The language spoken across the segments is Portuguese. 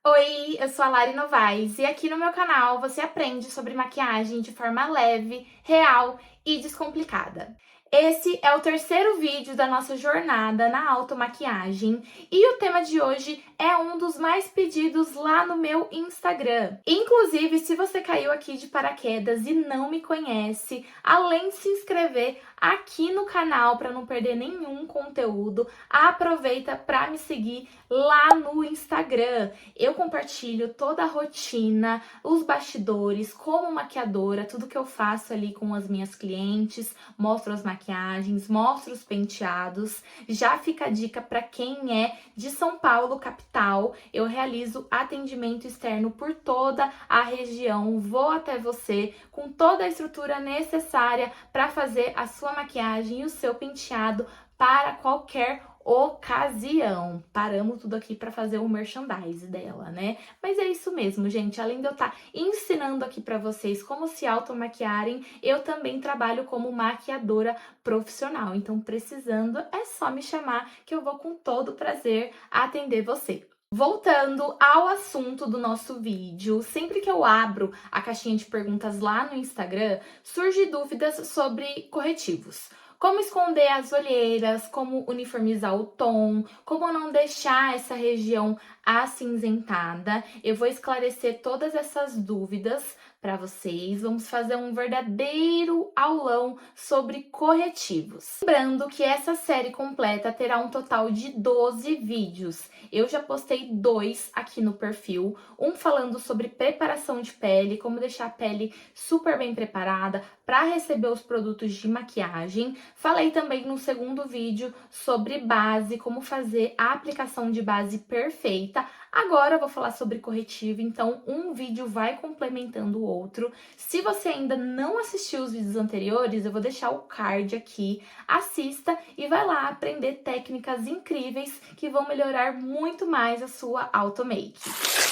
Oi, eu sou a Lari Novaes e aqui no meu canal você aprende sobre maquiagem de forma leve, real e descomplicada. Esse é o terceiro vídeo da nossa jornada na automaquiagem e o tema de hoje é um dos mais pedidos lá no meu Instagram. Inclusive, se você caiu aqui de paraquedas e não me conhece, além de se inscrever aqui no canal para não perder nenhum conteúdo, aproveita para me seguir lá no Instagram. Eu compartilho toda a rotina, os bastidores, como maquiadora, tudo que eu faço ali com as minhas clientes, mostro as maquiagens, mostro os penteados. Já fica a dica para quem é de São Paulo, capital. Eu realizo atendimento externo por toda a região, vou até você com toda a estrutura necessária para fazer a sua maquiagem e o seu penteado para qualquer ocasião. Paramos tudo aqui para fazer o merchandise dela, né? Mas é isso mesmo, gente. Além de eu estar ensinando aqui para vocês como se automaquiarem, eu também trabalho como maquiadora profissional. Então, precisando, é só me chamar que eu vou com todo prazer atender você. Voltando ao assunto do nosso vídeo, sempre que eu abro a caixinha de perguntas lá no Instagram, surgem dúvidas sobre corretivos. Como esconder as olheiras, como uniformizar o tom, como não deixar essa região acinzentada. Eu vou esclarecer todas essas dúvidas para vocês. Vamos fazer um verdadeiro aulão sobre corretivos. Lembrando que essa série completa terá um total de 12 vídeos. Eu já postei 2 aqui no perfil, um falando sobre preparação de pele, como deixar a pele super bem preparada para receber os produtos de maquiagem. Falei também no segundo vídeo sobre base, como fazer a aplicação de base perfeita. Agora eu vou falar sobre corretivo, então um vídeo vai complementando o outro. Se você ainda não assistiu os vídeos anteriores, eu vou deixar o card aqui. Assista e vai lá aprender técnicas incríveis que vão melhorar muito mais a sua automake.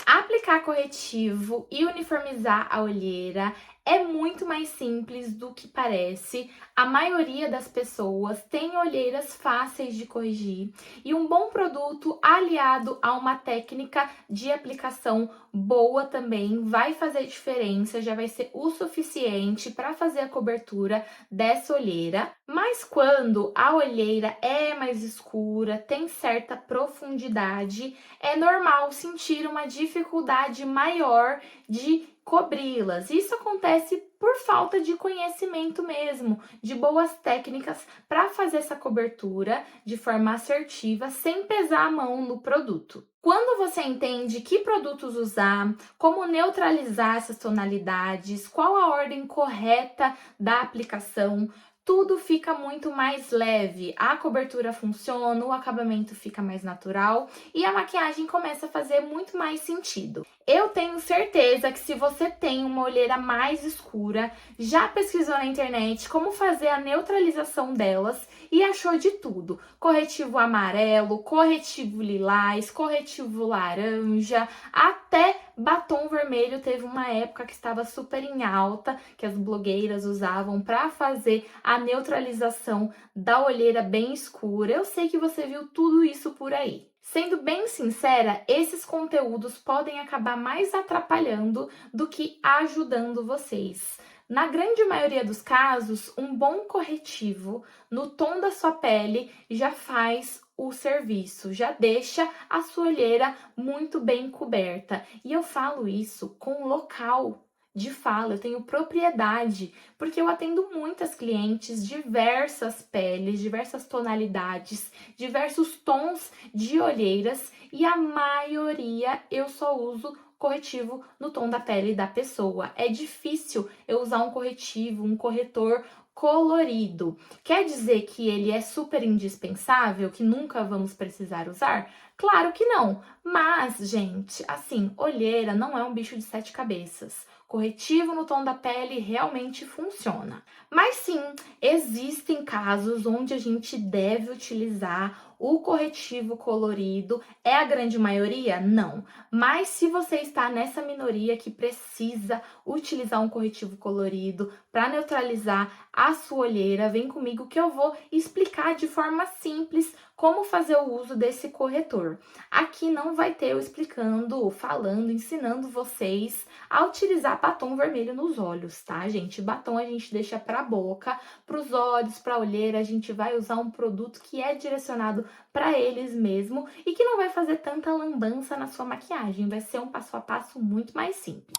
Aplicar corretivo e uniformizar a olheira é muito mais simples do que parece. A maioria das pessoas tem olheiras fáceis de corrigir e um bom produto aliado a uma técnica de aplicação boa também vai fazer diferença, já vai ser o suficiente para fazer a cobertura dessa olheira. Mas quando a olheira é mais escura, tem certa profundidade, é normal sentir uma dificuldade maior de cobri-las. Isso acontece por falta de conhecimento mesmo, de boas técnicas para fazer essa cobertura de forma assertiva, sem pesar a mão no produto. Quando você entende que produtos usar, como neutralizar essas tonalidades, qual a ordem correta da aplicação, tudo fica muito mais leve, a cobertura funciona, o acabamento fica mais natural e a maquiagem começa a fazer muito mais sentido. Eu tenho certeza que se você tem uma olheira mais escura, já pesquisou na internet como fazer a neutralização delas e achou de tudo. Corretivo amarelo, corretivo lilás, corretivo laranja, até batom vermelho teve uma época que estava super em alta, que as blogueiras usavam para fazer a neutralização da olheira bem escura. Eu sei que você viu tudo isso por aí. Sendo bem sincera, esses conteúdos podem acabar mais atrapalhando do que ajudando vocês. Na grande maioria dos casos, um bom corretivo no tom da sua pele já faz o serviço, já deixa a sua olheira muito bem coberta. E eu falo isso com local de fala, eu tenho propriedade, porque eu atendo muitas clientes, diversas peles, diversas tonalidades, diversos tons de olheiras e a maioria eu só uso corretivo no tom da pele da pessoa. É difícil eu usar um corretivo, um corretor colorido. Quer dizer que ele é super indispensável, que nunca vamos precisar usar? Claro que não. Mas, gente, assim, olheira não é um bicho de 7 cabeças. Corretivo no tom da pele realmente funciona. Mas sim, existem casos onde a gente deve utilizar o corretivo colorido. É a grande maioria? Não. Mas se você está nessa minoria que precisa utilizar um corretivo colorido para neutralizar a sua olheira, vem comigo que eu vou explicar de forma simples como fazer o uso desse corretor. Aqui não vai ter eu explicando, falando, ensinando vocês a utilizar batom vermelho nos olhos, tá, gente? Batom a gente deixa pra boca, pros olhos, pra olheira, a gente vai usar um produto que é direcionado para eles mesmo e que não vai fazer tanta lambança na sua maquiagem, vai ser um passo a passo muito mais simples.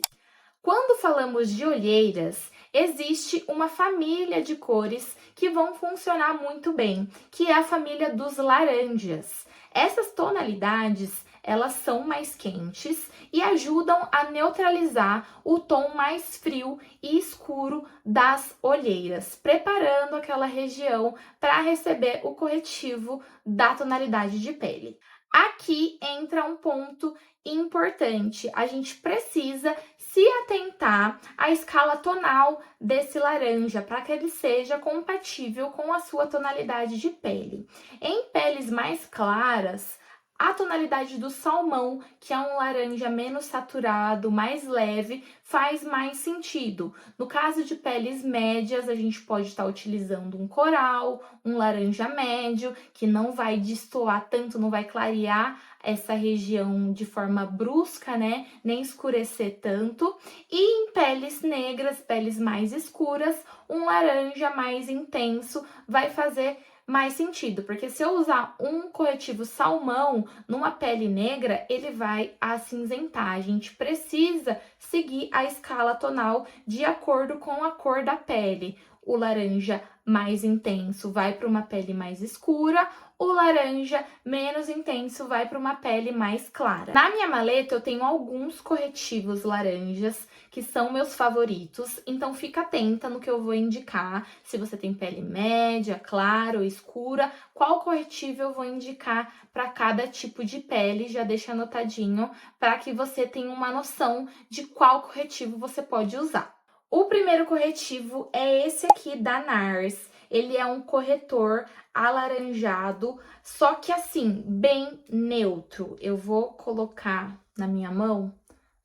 Quando falamos de olheiras, existe uma família de cores que vão funcionar muito bem, que é a família dos laranjas. Essas tonalidades, elas são mais quentes e ajudam a neutralizar o tom mais frio e escuro das olheiras, preparando aquela região para receber o corretivo da tonalidade de pele. Aqui entra um ponto importante. A gente precisa se atentar à escala tonal desse laranja para que ele seja compatível com a sua tonalidade de pele. Em peles mais claras, a tonalidade do salmão, que é um laranja menos saturado, mais leve, faz mais sentido. No caso de peles médias, a gente pode estar utilizando um coral, um laranja médio, que não vai destoar tanto, não vai clarear essa região de forma brusca, né? Nem escurecer tanto. E em peles negras, peles mais escuras, um laranja mais intenso vai fazer mais sentido, porque se eu usar um corretivo salmão numa pele negra, ele vai acinzentar. A gente precisa seguir a escala tonal de acordo com a cor da pele. O laranja mais intenso vai para uma pele mais escura, o laranja menos intenso vai para uma pele mais clara. Na minha maleta eu tenho alguns corretivos laranjas que são meus favoritos, então fica atenta no que eu vou indicar. Se você tem pele média, clara ou escura, qual corretivo eu vou indicar para cada tipo de pele, já deixa anotadinho para que você tenha uma noção de qual corretivo você pode usar. O primeiro corretivo é esse aqui da NARS. Ele é um corretor alaranjado, só que assim, bem neutro. Eu vou colocar na minha mão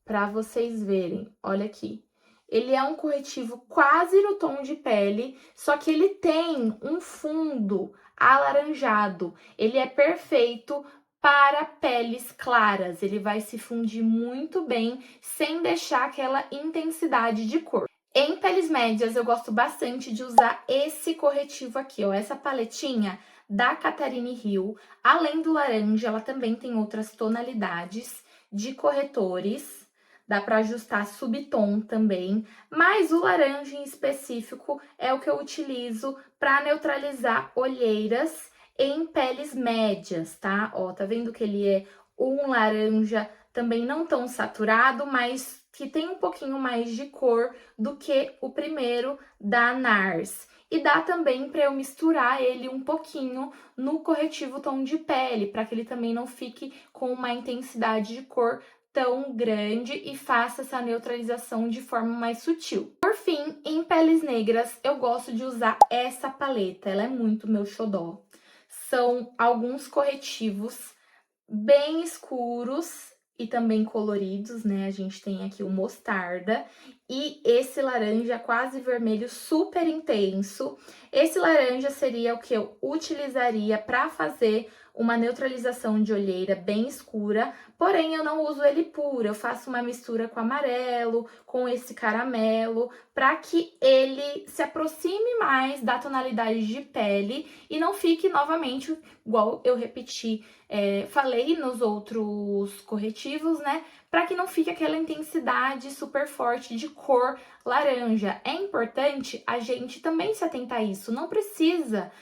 para vocês verem. Olha aqui. Ele é um corretivo quase no tom de pele, só que ele tem um fundo alaranjado. Ele é perfeito para peles claras. Ele vai se fundir muito bem, sem deixar aquela intensidade de cor. Em peles médias, eu gosto bastante de usar esse corretivo aqui, ó, essa paletinha da Catarine Hill. Além do laranja, ela também tem outras tonalidades de corretores. Dá para ajustar subtom também, mas o laranja em específico é o que eu utilizo para neutralizar olheiras em peles médias, tá? Ó, tá vendo que ele é um laranja também não tão saturado, mas que tem um pouquinho mais de cor do que o primeiro da NARS. E dá também para eu misturar ele um pouquinho no corretivo tom de pele, para que ele também não fique com uma intensidade de cor tão grande e faça essa neutralização de forma mais sutil. Por fim, em peles negras, eu gosto de usar essa paleta, ela é muito meu xodó. São alguns corretivos bem escuros e também coloridos, né? A gente tem aqui o mostarda e esse laranja quase vermelho super intenso. Esse laranja seria o que eu utilizaria para fazer uma neutralização de olheira bem escura, porém eu não uso ele puro, eu faço uma mistura com amarelo, com esse caramelo, para que ele se aproxime mais da tonalidade de pele e não fique novamente igual eu repeti, falei nos outros corretivos, né? Para que não fique aquela intensidade super forte de cor laranja. É importante a gente também se atentar a isso, não precisa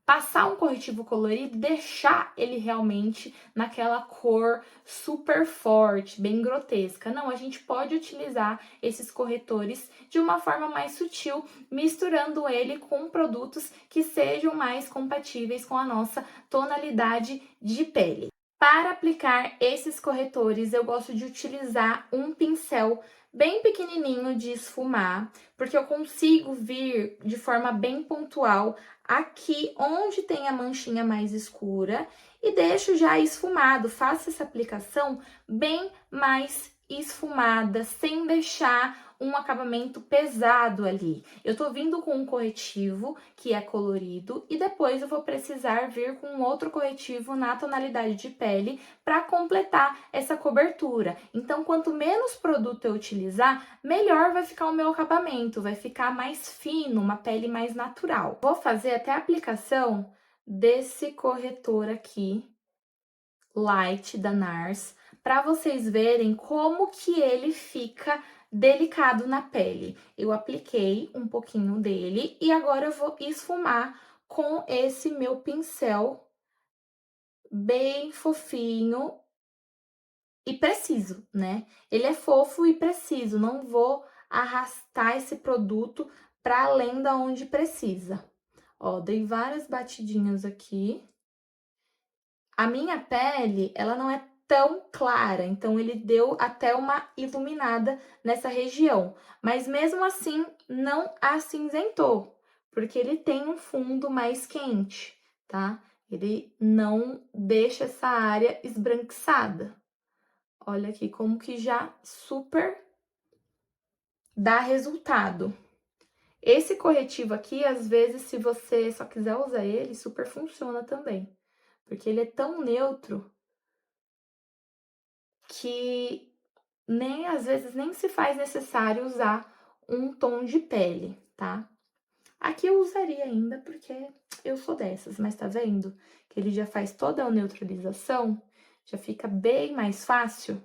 passar um corretivo colorido, deixar ele realmente naquela cor super forte, bem grotesca. Não, a gente pode utilizar esses corretores de uma forma mais sutil, misturando ele com produtos que sejam mais compatíveis com a nossa tonalidade de pele. Para aplicar esses corretores, eu gosto de utilizar um pincel bem pequenininho de esfumar, porque eu consigo vir de forma bem pontual aqui onde tem a manchinha mais escura e deixo já esfumado. Faço essa aplicação bem mais esfumada, sem deixar um acabamento pesado ali. Eu tô vindo com um corretivo que é colorido e depois eu vou precisar vir com outro corretivo na tonalidade de pele para completar essa cobertura. Então, quanto menos produto eu utilizar, melhor vai ficar o meu acabamento, vai ficar mais fino, uma pele mais natural. Vou fazer até a aplicação desse corretor aqui, Light da NARS, para vocês verem como que ele fica delicado na pele. Eu apliquei um pouquinho dele e agora eu vou esfumar com esse meu pincel bem fofinho e preciso, né? Ele é fofo e preciso, não vou arrastar esse produto para além da onde precisa. Ó, dei várias batidinhas aqui. A minha pele, ela não é tão clara, então ele deu até uma iluminada nessa região. Mas mesmo assim, não acinzentou, porque ele tem um fundo mais quente, tá? Ele não deixa essa área esbranquiçada. Olha aqui como que já super dá resultado. Esse corretivo aqui, às vezes, se você só quiser usar ele, super funciona também. Porque ele é tão neutro que nem às vezes nem se faz necessário usar um tom de pele, tá? Aqui eu usaria ainda porque eu sou dessas, mas tá vendo? Que ele já faz toda a neutralização, já fica bem mais fácil.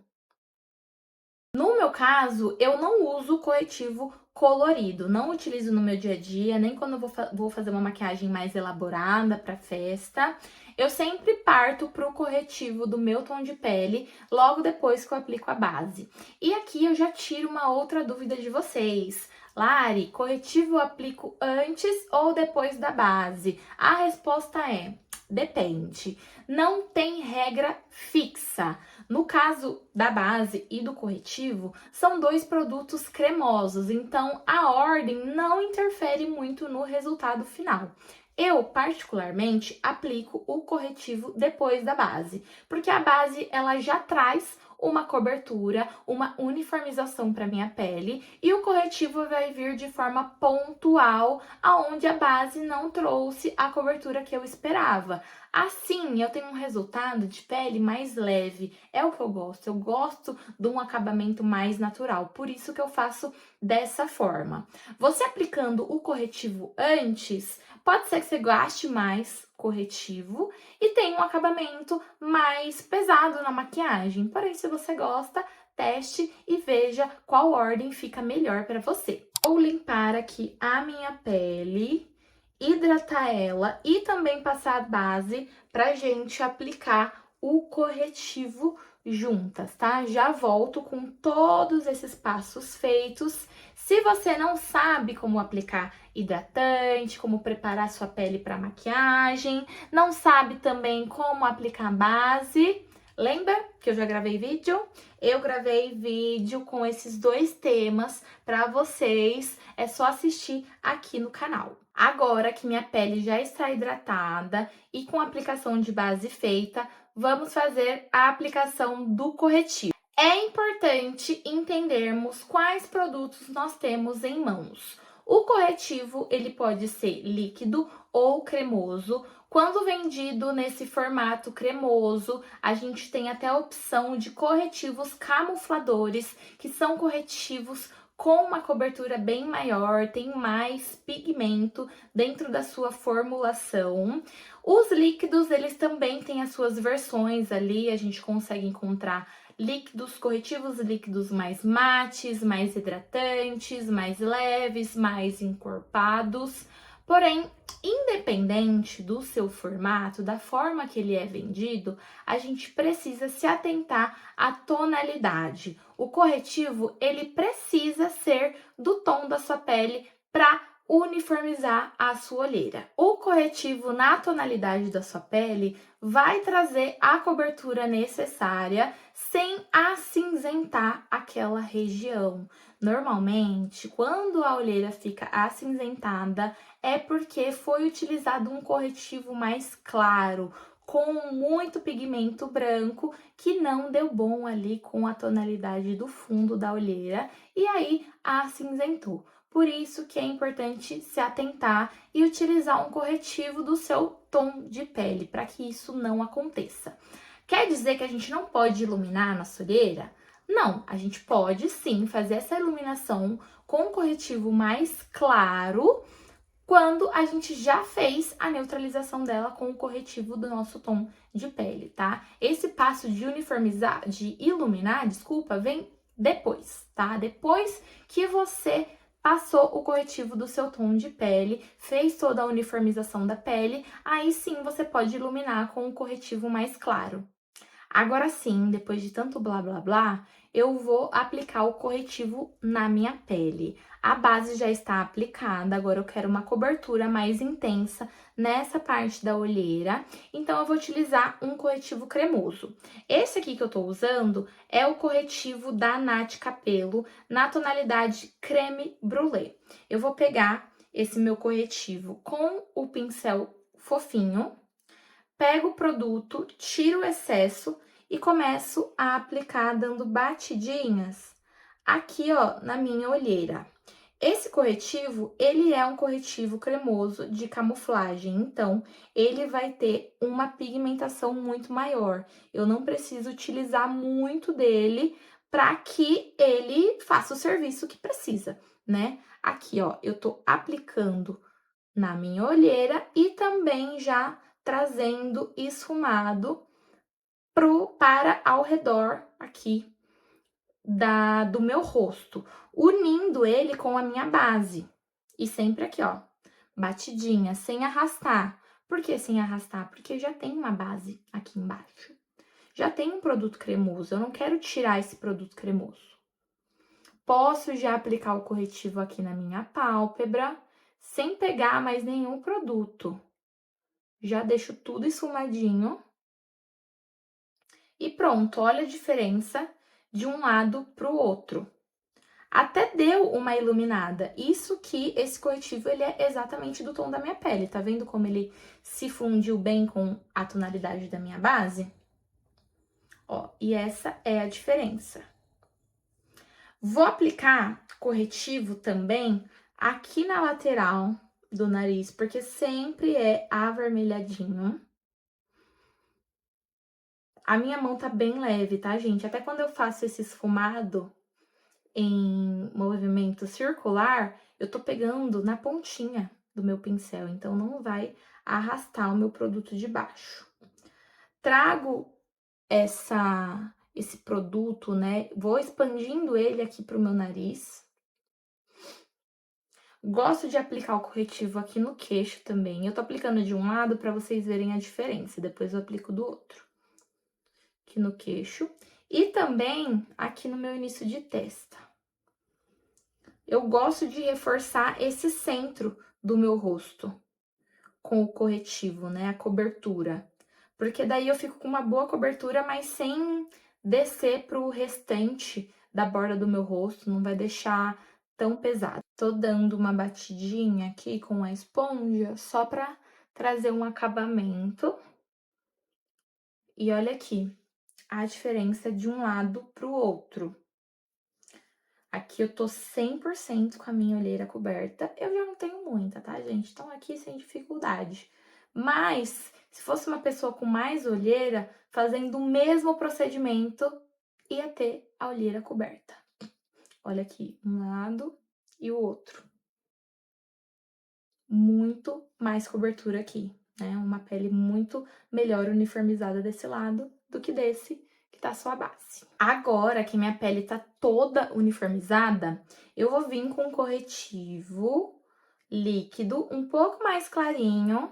No meu caso, eu não uso corretivo colorido, não utilizo no meu dia a dia, nem quando eu vou fazer uma maquiagem mais elaborada para festa. Eu sempre parto pro corretivo do meu tom de pele, logo depois que eu aplico a base. E aqui eu já tiro uma outra dúvida de vocês. Lari, corretivo eu aplico antes ou depois da base? A resposta é: depende. Não tem regra fixa. No caso da base e do corretivo, são dois produtos cremosos, então a ordem não interfere muito no resultado final. Eu, particularmente, aplico o corretivo depois da base, porque a base ela já traz uma cobertura, uma uniformização para minha pele, e o corretivo vai vir de forma pontual, aonde a base não trouxe a cobertura que eu esperava. Assim, eu tenho um resultado de pele mais leve, é o que eu gosto de um acabamento mais natural, por isso que eu faço dessa forma. Você aplicando o corretivo antes, pode ser que você gaste mais corretivo e tenha um acabamento mais pesado na maquiagem. Porém, se você gosta, teste e veja qual ordem fica melhor para você. Vou limpar aqui a minha pele, hidratar ela e também passar a base pra gente aplicar o corretivo juntas, tá? Já volto com todos esses passos feitos. Se você não sabe como aplicar hidratante, como preparar sua pele para maquiagem, não sabe também como aplicar base, lembra que eu já gravei vídeo? Eu gravei vídeo com esses dois temas para vocês, é só assistir aqui no canal. Agora que minha pele já está hidratada e com a aplicação de base feita, vamos fazer a aplicação do corretivo. É importante entendermos quais produtos nós temos em mãos. O corretivo, ele pode ser líquido ou cremoso. Quando vendido nesse formato cremoso, a gente tem até a opção de corretivos camufladores, que são corretivos com uma cobertura bem maior, tem mais pigmento dentro da sua formulação. Os líquidos, eles também têm as suas versões ali, a gente consegue encontrar líquidos, corretivos líquidos mais mates, mais hidratantes, mais leves, mais encorpados. Porém, independente do seu formato, da forma que ele é vendido, a gente precisa se atentar à tonalidade. O corretivo, ele precisa ser do tom da sua pele para uniformizar a sua olheira. O corretivo na tonalidade da sua pele vai trazer a cobertura necessária sem acinzentar aquela região. Normalmente, quando a olheira fica acinzentada, é porque foi utilizado um corretivo mais claro, com muito pigmento branco que não deu bom ali com a tonalidade do fundo da olheira e aí acinzentou. Por isso que é importante se atentar e utilizar um corretivo do seu tom de pele, para que isso não aconteça. Quer dizer que a gente não pode iluminar a nossa olheira? Não, a gente pode sim fazer essa iluminação com um corretivo mais claro quando a gente já fez a neutralização dela com o corretivo do nosso tom de pele, tá? Esse passo de uniformizar, de iluminar, desculpa, vem depois, tá? Depois que você passou o corretivo do seu tom de pele, fez toda a uniformização da pele, aí sim você pode iluminar com o corretivo mais claro. Agora sim, depois de tanto blá blá blá, eu vou aplicar o corretivo na minha pele. A base já está aplicada, agora eu quero uma cobertura mais intensa nessa parte da olheira, então eu vou utilizar um corretivo cremoso. Esse aqui que eu tô usando é o corretivo da Nath Capello, na tonalidade creme brulee. Eu vou pegar esse meu corretivo com o pincel fofinho, pego o produto, tiro o excesso e começo a aplicar dando batidinhas aqui, ó, na minha olheira. Esse corretivo, ele é um corretivo cremoso de camuflagem, então ele vai ter uma pigmentação muito maior. Eu não preciso utilizar muito dele para que ele faça o serviço que precisa, né? Aqui, ó, eu tô aplicando na minha olheira e também já trazendo esfumado para ao redor aqui do meu rosto, unindo ele com a minha base. E sempre aqui, ó, batidinha, sem arrastar. Por que sem arrastar? Porque já tem uma base aqui embaixo. Já tem um produto cremoso, eu não quero tirar esse produto cremoso. Posso já aplicar o corretivo aqui na minha pálpebra, sem pegar mais nenhum produto. Já deixo tudo esfumadinho. E pronto, olha a diferença de um lado para o outro. Até deu uma iluminada. Isso que esse corretivo, ele é exatamente do tom da minha pele. Tá vendo como ele se fundiu bem com a tonalidade da minha base? Ó, e essa é a diferença. Vou aplicar corretivo também aqui na lateral do nariz, porque sempre é avermelhadinho. A minha mão tá bem leve, tá, gente? Até quando eu faço esse esfumado em movimento circular, eu tô pegando na pontinha do meu pincel, então não vai arrastar o meu produto de baixo. Trago esse produto, né? Vou expandindo ele aqui pro meu nariz. Gosto de aplicar o corretivo aqui no queixo também. Eu tô aplicando de um lado para vocês verem a diferença, depois eu aplico do outro. Aqui no queixo e também aqui no meu início de testa. Eu gosto de reforçar esse centro do meu rosto com o corretivo, né, a cobertura. Porque daí eu fico com uma boa cobertura, mas sem descer pro restante da borda do meu rosto, não vai deixar tão pesado. Tô dando uma batidinha aqui com a esponja só pra trazer um acabamento. E olha aqui a diferença de um lado pro outro. Aqui eu tô 100% com a minha olheira coberta. Eu já não tenho muita, tá, gente? Então, aqui sem dificuldade. Mas, se fosse uma pessoa com mais olheira, fazendo o mesmo procedimento, ia ter a olheira coberta. Olha aqui, um lado e o outro. Muito mais cobertura aqui, né? Uma pele muito melhor uniformizada desse lado do que desse, que tá só a base. Agora que minha pele tá toda uniformizada, eu vou vir com um corretivo líquido um pouco mais clarinho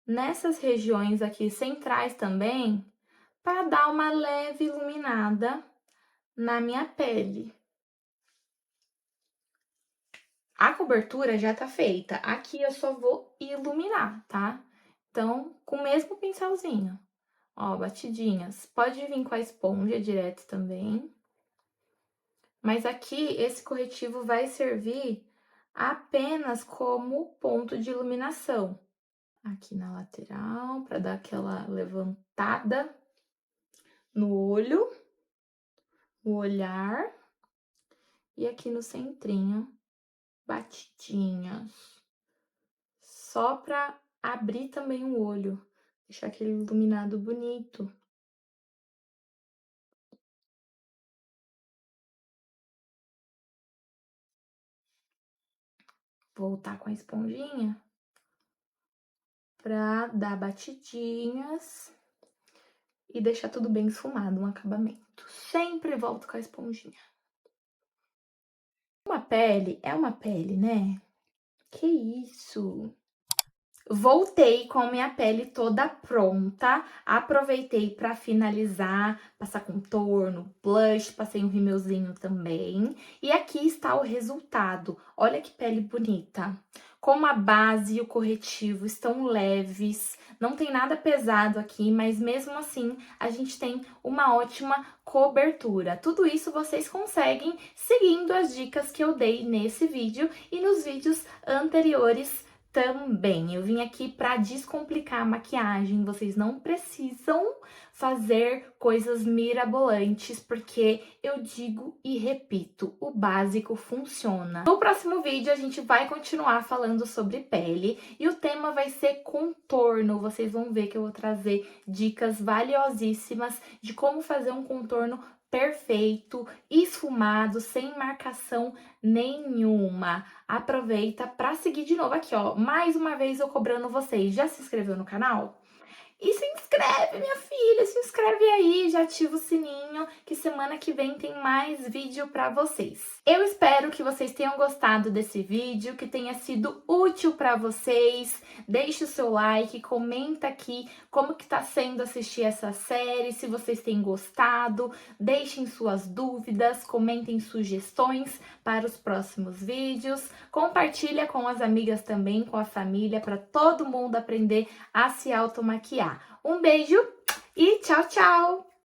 nessas regiões aqui centrais também, para dar uma leve iluminada na minha pele. A cobertura já tá feita, aqui eu só vou iluminar, tá? Então, com o mesmo pincelzinho. Ó, batidinhas. Pode vir com a esponja direto também. Mas aqui, esse corretivo vai servir apenas como ponto de iluminação. aqui na lateral, para dar aquela levantada no olho, no olhar. E aqui no centrinho, batidinhas. Só para abrir também o olho, deixar aquele iluminado bonito. Voltar com a esponjinha para dar batidinhas e deixar tudo bem esfumado, um acabamento. Sempre volto com a esponjinha. Uma pele é uma pele, né? Que isso? Voltei com a minha pele toda pronta, aproveitei para finalizar, passar contorno, blush, passei um rímelzinho também. E aqui está o resultado, olha que pele bonita. Como a base e o corretivo estão leves, não tem nada pesado aqui, mas mesmo assim a gente tem uma ótima cobertura. Tudo isso vocês conseguem seguindo as dicas que eu dei nesse vídeo e nos vídeos anteriores também. Eu vim aqui para descomplicar a maquiagem, vocês não precisam fazer coisas mirabolantes, porque eu digo e repito, o básico funciona. No próximo vídeo a gente vai continuar falando sobre pele e o tema vai ser contorno. Vocês vão ver que eu vou trazer dicas valiosíssimas de como fazer um contorno perfeito, esfumado, sem marcação nenhuma. Aproveita para seguir de novo aqui, ó. Mais uma vez eu cobrando vocês. Já se inscreveu no canal? E se inscreve, minha filha, se inscreve aí, já ativa o sininho, que semana que vem tem mais vídeo pra vocês. Eu espero que vocês tenham gostado desse vídeo, que tenha sido útil pra vocês. Deixe o seu like, comenta aqui como que tá sendo assistir essa série, se vocês têm gostado. Deixem suas dúvidas, comentem sugestões para os próximos vídeos. Compartilha com as amigas também, com a família, para todo mundo aprender a se automaquiar. Um beijo e tchau, tchau!